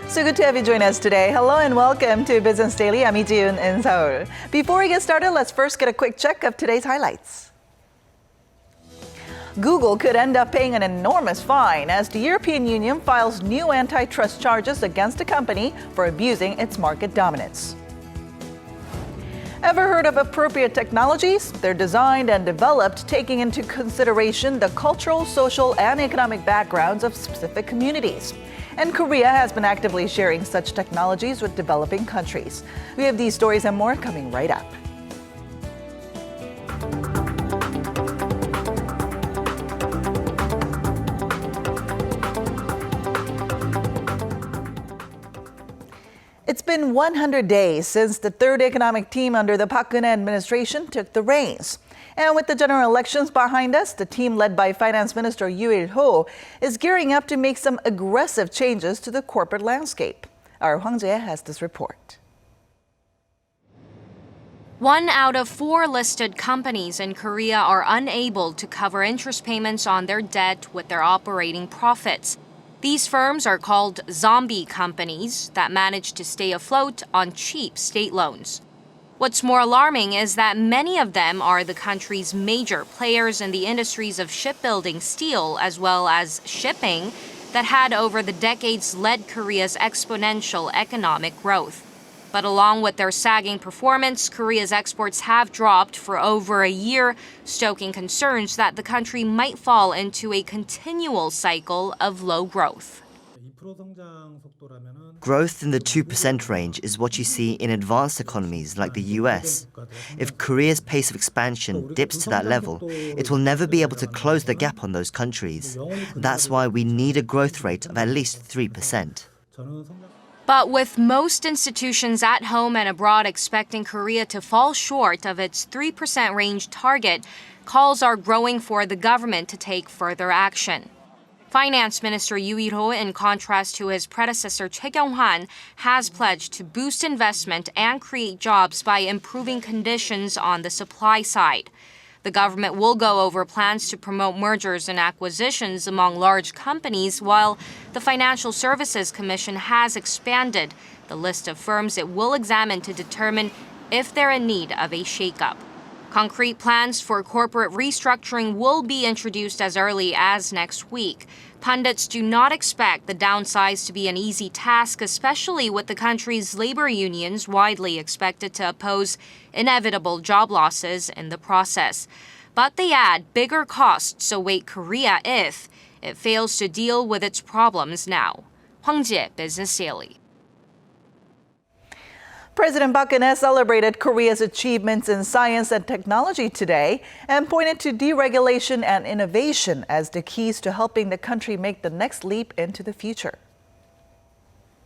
So good to have you join us today. Hello and welcome to Business Daily. I'm Lee Ji-eun in Seoul. Before we get started, let's first get a quick check of today's highlights. Google could end up paying an enormous fine as the European Union files new antitrust charges against the company for abusing its market dominance. Ever heard of appropriate technologies? They're designed and developed taking into consideration the cultural, social, and economic backgrounds of specific communities. And Korea has been actively sharing such technologies with developing countries. We have these stories and more coming right up. It's been 100 days since the third economic team under the Park Geun-hye administration took the reins. And with the general elections behind us, the team led by Finance Minister Yoo Il-ho is gearing up to make some aggressive changes to the corporate landscape. Our Hwang Jae has this report. 1 out of 4 listed companies in Korea are unable to cover interest payments on their debt with their operating profits. These firms are called zombie companies that manage to stay afloat on cheap state loans. What's more alarming is that many of them are the country's major players in the industries of shipbuilding, steel, as well as shipping that had over the decades led Korea's exponential economic growth. But along with their sagging performance, Korea's exports have dropped for over a year, stoking concerns that the country might fall into a continual cycle of low growth. Growth in the 2% range is what you see in advanced economies like the US. If Korea's pace of expansion dips to that level, it will never be able to close the gap on those countries. That's why we need a growth rate of at least 3%. But with most institutions at home and abroad expecting Korea to fall short of its 3% range target, calls are growing for the government to take further action. Finance Minister Yoo Il-ho, in contrast to his predecessor Choi Kyung-han, has pledged to boost investment and create jobs by improving conditions on the supply side. The government will go over plans to promote mergers and acquisitions among large companies, while the Financial Services Commission has expanded the list of firms it will examine to determine if they're in need of a shakeup. Concrete plans for corporate restructuring will be introduced as early as next week. Pundits do not expect the downsize to be an easy task, especially with the country's labor unions widely expected to oppose inevitable job losses in the process. But they add bigger costs await Korea if it fails to deal with its problems now. Hwang Jae, Business Daily. President Park Geun-hye celebrated Korea's achievements in science and technology today and pointed to deregulation and innovation as the keys to helping the country make the next leap into the future.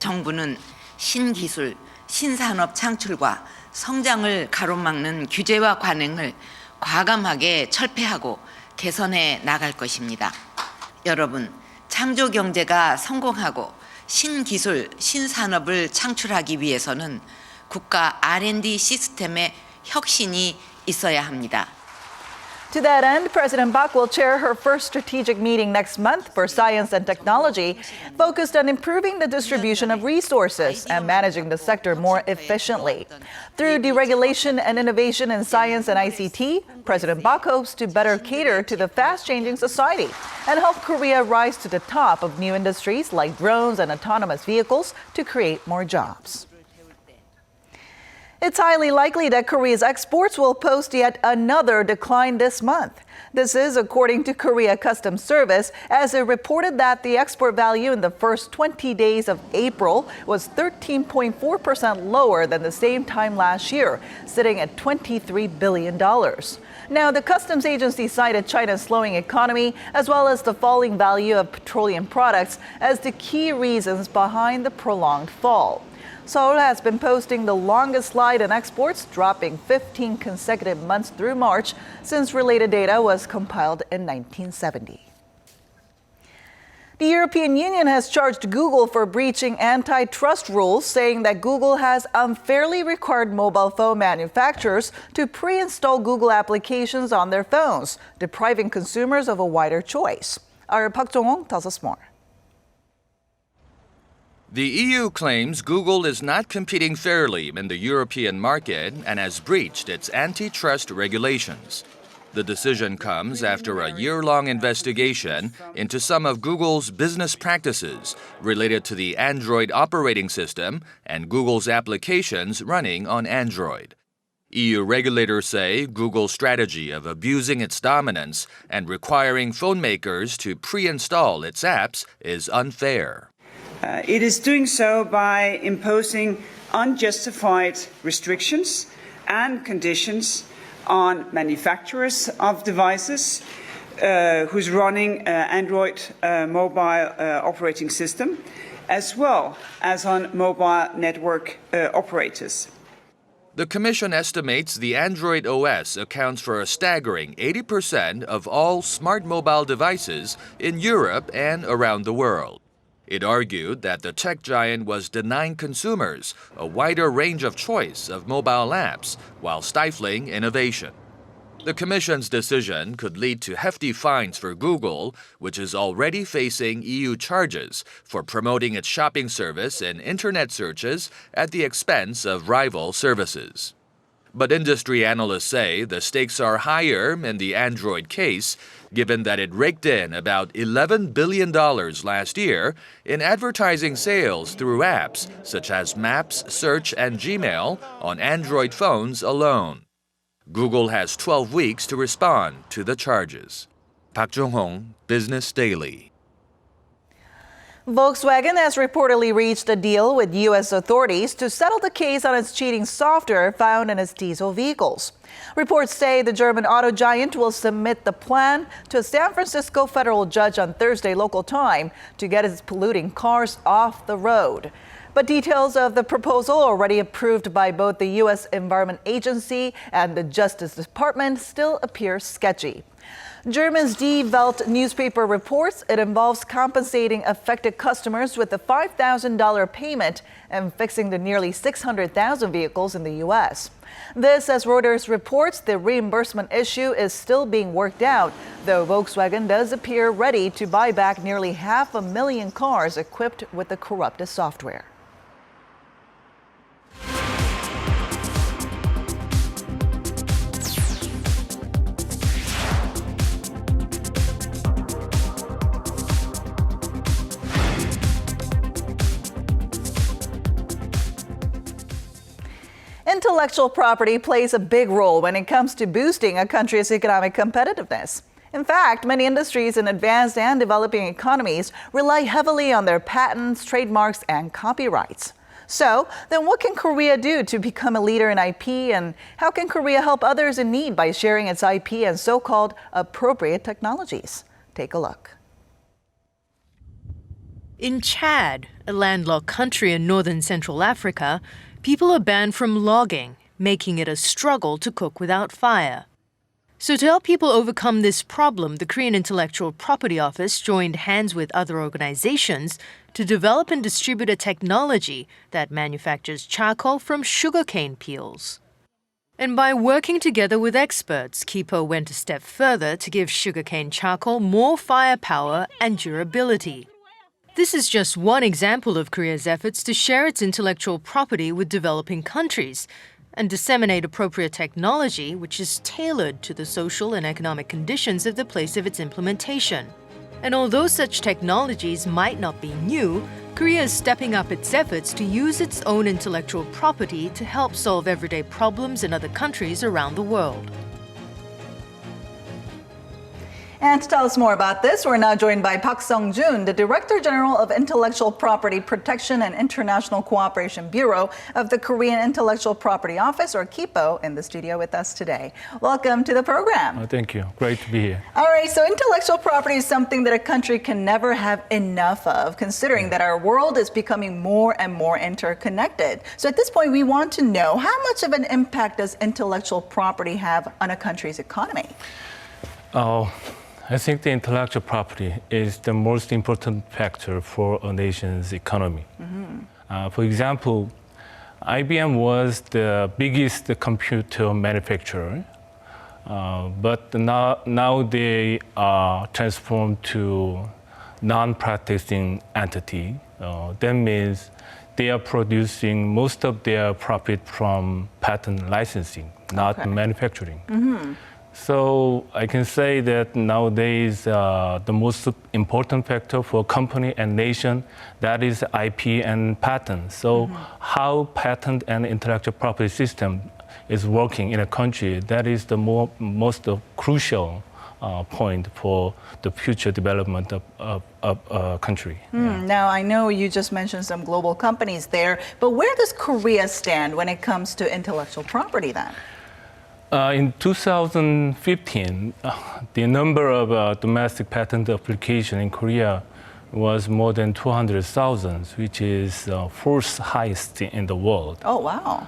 정부는 신기술, 신산업 창출과 성장을 가로막는 규제와 관행을 과감하게 철폐하고 개선해 나갈 것입니다. 여러분, 창조 경제가 성공하고 신기술, 신산업을 창출하기 위해서는 국가 R&D 시스템의 혁신이 있어야 합니다. To that end, President Park will chair her first strategic meeting next month for science and technology, focused on improving the distribution of resources and managing the sector more efficiently. Through deregulation and innovation in science and ICT, President Park hopes to better cater to the fast-changing society and help Korea rise to the top of new industries like drones and autonomous vehicles to create more jobs. It's highly likely that Korea's exports will post yet another decline this month. This is according to Korea Customs Service, as it reported that the export value in the first 20 days of April was 13.4% lower than the same time last year, sitting at $23 billion. Now, the customs agency cited China's slowing economy as well as the falling value of petroleum products as the key reasons behind the prolonged fall. Seoul has been posting the longest slide in exports, dropping 15 consecutive months through March since related data was compiled in 1970. The European Union has charged Google for breaching antitrust rules, saying that Google has unfairly required mobile phone manufacturers to pre-install Google applications on their phones, depriving consumers of a wider choice. Our Park Jong-hong tells us more. The EU claims Google is not competing fairly in the European market and has breached its antitrust regulations. The decision comes after a year-long investigation into some of Google's business practices related to the Android operating system and Google's applications running on Android. EU regulators say Google's strategy of abusing its dominance and requiring phone makers to pre-install its apps is unfair. It is doing so by imposing unjustified restrictions and conditions on manufacturers of devices who's running Android mobile operating system, as well as on mobile network operators. The Commission estimates the Android OS accounts for a staggering 80% of all smart mobile devices in Europe and around the world. It argued that the tech giant was denying consumers a wider range of choice of mobile apps while stifling innovation. The Commission's decision could lead to hefty fines for Google, which is already facing EU charges for promoting its shopping service in internet searches at the expense of rival services. But industry analysts say the stakes are higher in the Android case, given that it raked in about $11 billion last year in advertising sales through apps such as Maps, Search, and Gmail on Android phones alone. Google has 12 weeks to respond to the charges. Park Geun-hye, Business Daily. Volkswagen has reportedly reached a deal with U.S. authorities to settle the case on its cheating software found in its diesel vehicles. Reports say the German auto giant will submit the plan to a San Francisco federal judge on Thursday local time to get its polluting cars off the road. But details of the proposal, already approved by both the U.S. Environment Agency and the Justice Department, still appear sketchy. German's Die Welt newspaper reports it involves compensating affected customers with a $5,000 payment and fixing the nearly 600,000 vehicles in the U.S. This, as Reuters reports, the reimbursement issue is still being worked out, though Volkswagen does appear ready to buy back nearly 500,000 cars equipped with the corrupted software. Intellectual property plays a big role when it comes to boosting a country's economic competitiveness. In fact, many industries in advanced and developing economies rely heavily on their patents, trademarks, and copyrights. So, then what can Korea do to become a leader in IP, and how can Korea help others in need by sharing its IP and so-called appropriate technologies? Take a look. In Chad, a landlocked country in northern Central Africa, people are banned from logging, making it a struggle to cook without fire. So to help people overcome this problem, the Korean Intellectual Property Office joined hands with other organizations to develop and distribute a technology that manufactures charcoal from sugarcane peels. And by working together with experts, KIPO went a step further to give sugarcane charcoal more firepower and durability. This is just one example of Korea's efforts to share its intellectual property with developing countries and disseminate appropriate technology which is tailored to the social and economic conditions of the place of its implementation. And although such technologies might not be new, Korea is stepping up its efforts to use its own intellectual property to help solve everyday problems in other countries around the world. And to tell us more about this, we're now joined by Park Sung-joon, the Director General of Intellectual Property Protection and International Cooperation Bureau of the Korean Intellectual Property Office, or KIPO, in the studio with us today. Welcome to the program. Thank you. Great to be here. All right, so intellectual property is something that a country can never have enough of, considering that our world is becoming more and more interconnected. So at this point, we want to know, how much of an impact does intellectual property have on a country's economy? I think the intellectual property is the most important factor for a nation's economy. For example, IBM was the biggest computer manufacturer, but now they are transformed to non-practicing entity. That means they are producing most of their profit from patent licensing, not manufacturing. So I can say that nowadays the most important factor for company and nation, that is IP and patent. So how patent and intellectual property system is working in a country, that is the most crucial point for the future development of a country. Now, I know you just mentioned some global companies there, but where does Korea stand when it comes to intellectual property then? In 2015, the number of domestic patent application in Korea was more than 200,000, which is fourth highest in the world. Oh, wow.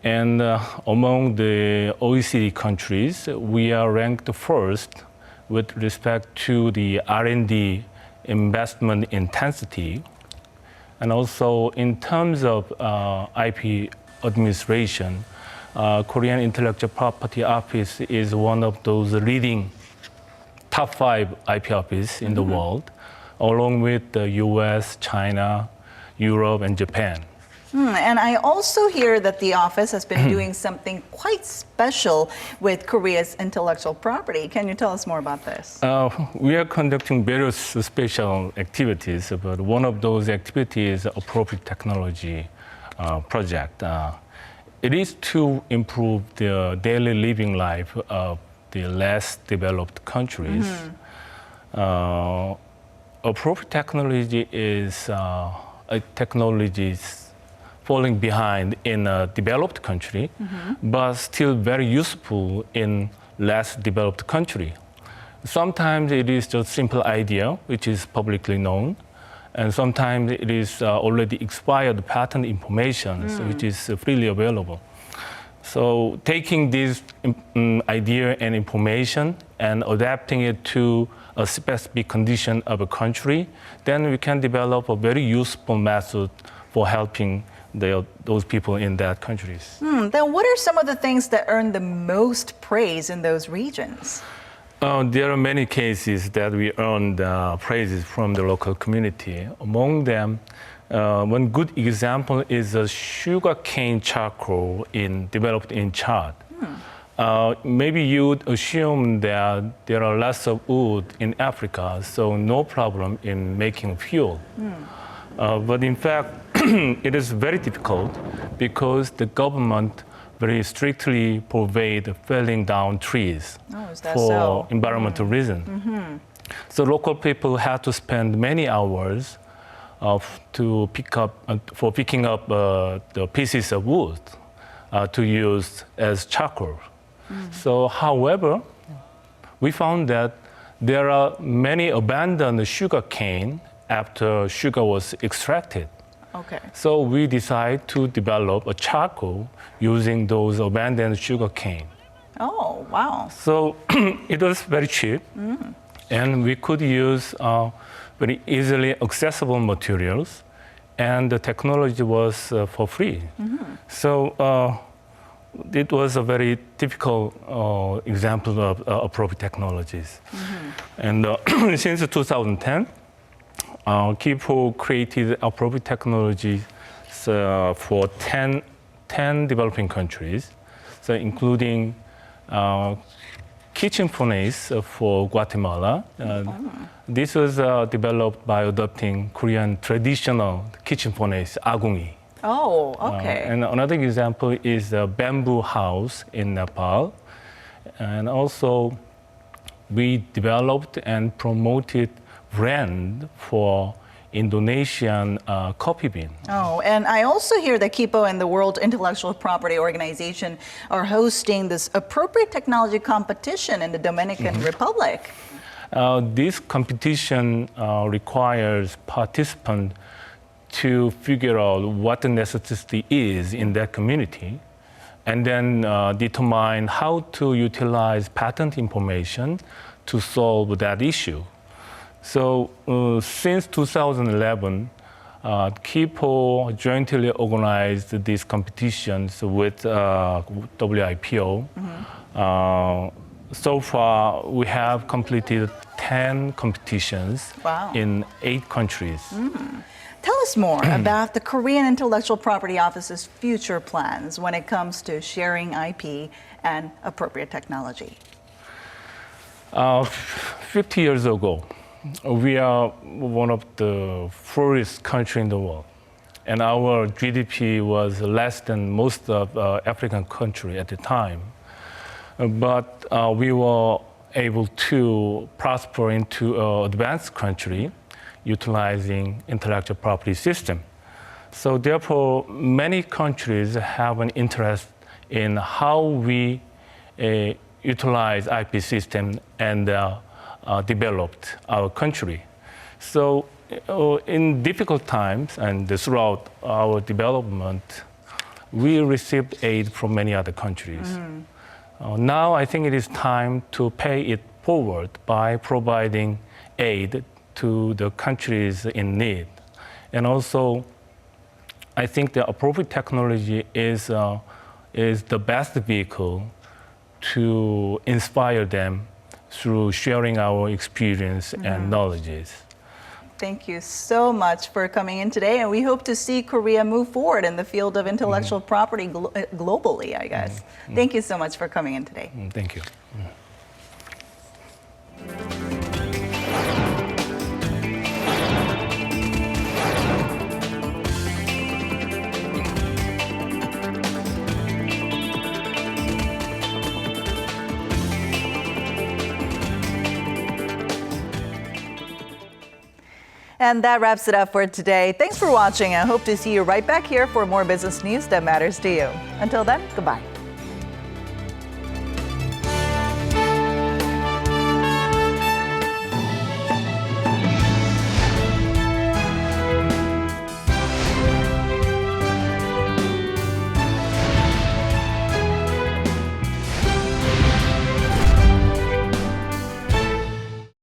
And among the OECD countries, we are ranked first with respect to the R&D investment intensity. And also in terms of IP administration, Korean Intellectual Property Office is one of those leading top 5 IP offices in the world, along with the US, China, Europe, and Japan. And I also hear that the office has been doing something quite special with Korea's intellectual property. Can you tell us more about this? We are conducting various special activities, but one of those activities is appropriate technology project. It is to improve the daily living life of the less developed countries. Appropriate technology is a technology falling behind in a developed country, but still very useful in less developed country. Sometimes it is just simple idea, which is publicly known, and sometimes it is already expired patent information, which is freely available. So taking this idea and information and adapting it to a specific condition of a country, then we can develop a very useful method for helping those people in that countries. Then what are some of the things that earn the most praise in those regions? There are many cases that we earned praises from the local community. Among them, one good example is a sugarcane charcoal developed in Chad. Maybe you'd assume that there are lots of wood in Africa, so no problem in making fuel. But in fact, it is very difficult because the government very strictly forbade felling down trees for environmental reasons. So local people had to spend many hours for picking up the pieces of wood to use as charcoal. So, however, we found that there are many abandoned sugar cane after sugar was extracted. So we decided to develop a charcoal using those abandoned sugar cane. Oh, wow. So it was very cheap, and we could use very easily accessible materials, and the technology was for free. So it was a very typical example of appropriate technologies. And since 2010, KIPO created appropriate technologies for 10 developing countries, so including kitchen furnace for Guatemala. This was developed by adopting Korean traditional kitchen furnace, agungi. Oh, okay. And another example is a bamboo house in Nepal. And also, we developed and promoted brand for Indonesian coffee bean. Oh, and I also hear that KIPO and the World Intellectual Property Organization are hosting this appropriate technology competition in the Dominican Republic. This competition requires participants to figure out what the necessity is in that community, and then determine how to utilize patent information to solve that issue. So since 2011, KIPO jointly organized these competitions with WIPO So far, we have completed 10 competitions Wow. in 8 countries. Tell us more about the Korean Intellectual Property Office's future plans when it comes to sharing IP and appropriate technology. 50 years ago, we are one of the poorest countries in the world. And our GDP was less than most of African countries at the time. But we were able to prosper into an advanced country utilizing intellectual property system. So therefore, many countries have an interest in how we utilize IP system and developed our country. So in difficult times and throughout our development, we received aid from many other countries. Now I think it is time to pay it forward by providing aid to the countries in need. And also, I think the appropriate technology is the best vehicle to inspire them through sharing our experience and knowledges. Thank you so much for coming in today, and we hope to see Korea move forward in the field of intellectual property globally, I guess. Thank you so much for coming in today. Thank you. And that wraps it up for today. Thanks for watching. I hope to see you right back here for more business news that matters to you. Until then, goodbye.